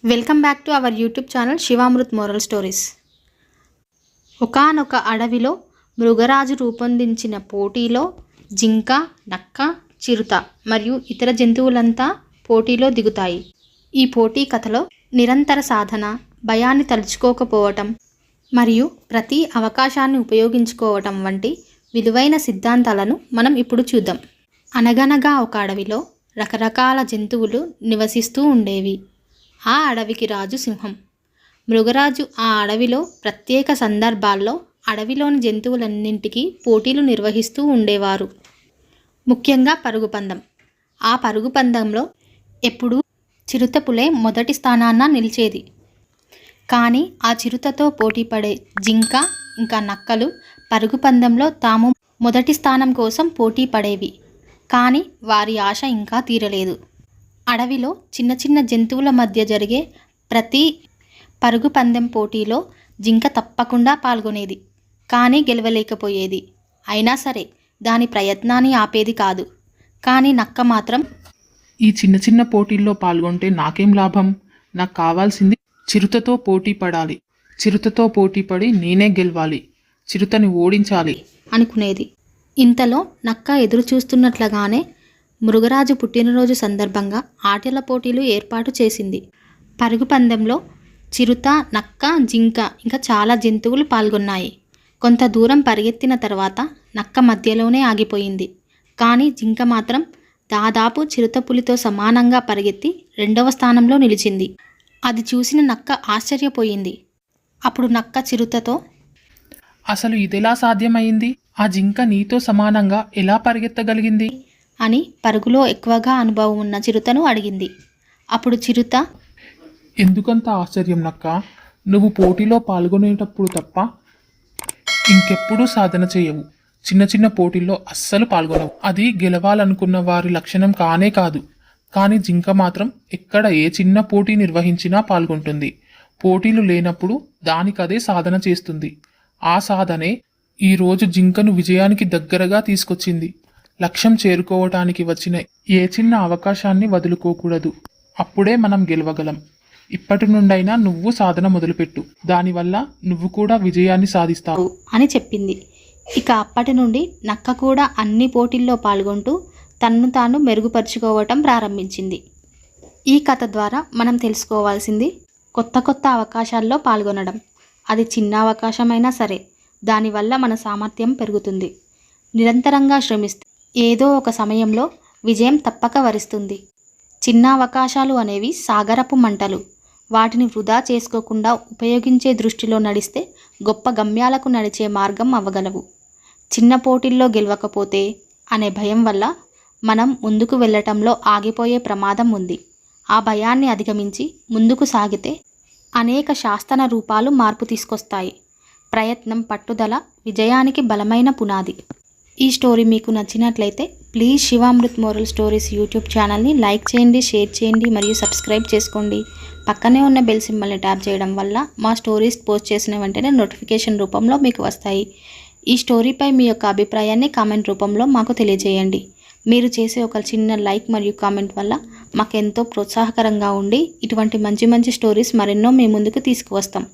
Welcome back to our YouTube channel Shivamrut moral stories. ఒకానొక అడవిలో మృగరాజు రూపొందించిన పోటీలో జింక, నక్క, చిరుత మరియు ఇతర జంతువులంతా పోటీలో దిగుతాయి. ఈ పోటీ కథలో నిరంతర సాధన, భయాన్ని తలుచుకోకపోవటం మరియు ప్రతి అవకాశాన్ని ఉపయోగించుకోవటం వంటి విలువైన సిద్ధాంతాలను మనం ఇప్పుడు చూద్దాం. అనగనగా ఒక అడవిలో రకరకాల జంతువులు నివసిస్తూ ఉండేవి. ఆ అడవికి రాజు సింహం. మృగరాజు ఆ అడవిలో ప్రత్యేక సందర్భాల్లో అడవిలోని జంతువులన్నింటికీ పోటీలు నిర్వహిస్తూ ఉండేవారు. ముఖ్యంగా పరుగు పందెం. ఆ పరుగు పందెంలో ఎప్పుడూ చిరుతపులే మొదటి స్థానాన నిలిచేది. కానీ ఆ చిరుతతో పోటీపడే జింక ఇంకా నక్కలు పరుగు పందెంలో తాము మొదటి స్థానం కోసం పోటీ పడేవి. కానీ వారి ఆశ ఇంకా తీరలేదు. అడవిలో చిన్న చిన్న జంతువుల మధ్య జరిగే ప్రతి పరుగు పందెం పోటీలో జింక తప్పకుండా పాల్గొనేది. కానీ గెలవలేకపోయేది. అయినా సరే దాని ప్రయత్నాన్ని ఆపేది కాదు. కానీ నక్క మాత్రం, ఈ చిన్న చిన్న పోటీల్లో పాల్గొంటే నాకేం లాభం? నాకు కావాల్సింది చిరుతతో పోటీ పడాలి. చిరుతతో పోటీ పడి నేనే గెలవాలి, చిరుతని ఓడించాలి అనుకునేది. ఇంతలో నక్క ఎదురు చూస్తున్నట్లుగానే మృగరాజు పుట్టినరోజు సందర్భంగా ఆటల పోటీలు ఏర్పాటు చేసింది. పరుగు పందెంలో చిరుత, నక్క, జింక ఇంకా చాలా జంతువులు పాల్గొన్నాయి. కొంత దూరం పరిగెత్తిన తర్వాత నక్క మధ్యలోనే ఆగిపోయింది. కానీ జింక మాత్రం దాదాపు చిరుతపులితో సమానంగా పరిగెత్తి 2వ స్థానంలో నిలిచింది. అది చూసిన నక్క ఆశ్చర్యపోయింది. అప్పుడు నక్క చిరుతతో, అసలు ఇదెలా సాధ్యమైంది? ఆ జింక నీతో సమానంగా ఎలా పరిగెత్తగలిగింది అని పరుగులో ఎక్కువగా అనుభవం ఉన్న చిరుతను అడిగింది. అప్పుడు చిరుత, ఎందుకంత ఆశ్చర్యం నక్క? నువ్వు పోటీలో పాల్గొనేటప్పుడు తప్ప ఇంకెప్పుడూ సాధన చేయవు. చిన్న చిన్న పోటీల్లో అస్సలు పాల్గొనవు. అది గెలవాలనుకున్న వారి లక్షణం కానే కాదు. కానీ జింక మాత్రం ఎక్కడ ఏ చిన్న పోటీ నిర్వహించినా పాల్గొంటుంది. పోటీలు లేనప్పుడు దానికదే సాధన చేస్తుంది. ఆ సాధనే ఈరోజు జింకను విజయానికి దగ్గరగా తీసుకొచ్చింది. లక్ష్యం చేరుకోవటానికి వచ్చిన ఏ చిన్న అవకాశాన్ని వదులుకోకూడదు. అప్పుడే మనం గెలవగలం. ఇప్పటి నుండైనా నువ్వు సాధన మొదలుపెట్టు. దానివల్ల నువ్వు కూడా విజయాన్ని సాధిస్తావు అని చెప్పింది. ఇక అప్పటి నుండి నక్క కూడా అన్ని పోటీల్లో పాల్గొంటూ తన్ను తాను మెరుగుపరుచుకోవటం ప్రారంభించింది. ఈ కథ ద్వారా మనం తెలుసుకోవాల్సింది, కొత్త కొత్త అవకాశాల్లో పాల్గొనడం. అది చిన్న అవకాశమైనా సరే దానివల్ల మన సామర్థ్యం పెరుగుతుంది. నిరంతరంగా శ్రమిస్తే ఏదో ఒక సమయంలో విజయం తప్పక వరిస్తుంది. చిన్న అవకాశాలు అనేవి సాగరపు మంటలు. వాటిని వృధా చేసుకోకుండా ఉపయోగించే దృష్టిలో నడిస్తే గొప్ప గమ్యాలకు నడిచే మార్గం అవ్వగలవు. చిన్న పోటీల్లో గెలవకపోతే అనే భయం వల్ల మనం ముందుకు వెళ్ళటంలో ఆగిపోయే ప్రమాదం ఉంది. ఆ భయాన్ని అధిగమించి ముందుకు సాగితే అనేక శాస్తన రూపాలు మార్పు తీసుకొస్తాయి. ప్రయత్నం, పట్టుదల విజయానికి బలమైన పునాది. ఈ స్టోరీ మీకు నచ్చినట్లయితే please Shivamrut moral stories YouTube ఛానల్ని లైక్ చేయండి, షేర్ చేయండి మరియు సబ్స్క్రైబ్ చేసుకోండి. పక్కనే ఉన్న బెల్ సింబల్ని ట్యాప్ చేయడం వల్ల మా స్టోరీస్ పోస్ట్ చేసిన వెంటనే నోటిఫికేషన్ రూపంలో మీకు వస్తాయి. ఈ స్టోరీపై మీ యొక్క అభిప్రాయాన్ని కామెంట్ రూపంలో మాకు తెలియజేయండి. మీరు చేసే ఒక చిన్న లైక్ మరియు కామెంట్ వల్ల మాకెంతో ప్రోత్సాహకరంగా ఉండి ఇటువంటి మంచి మంచి స్టోరీస్ మరెన్నో మీ ముందుకు తీసుకువస్తాం.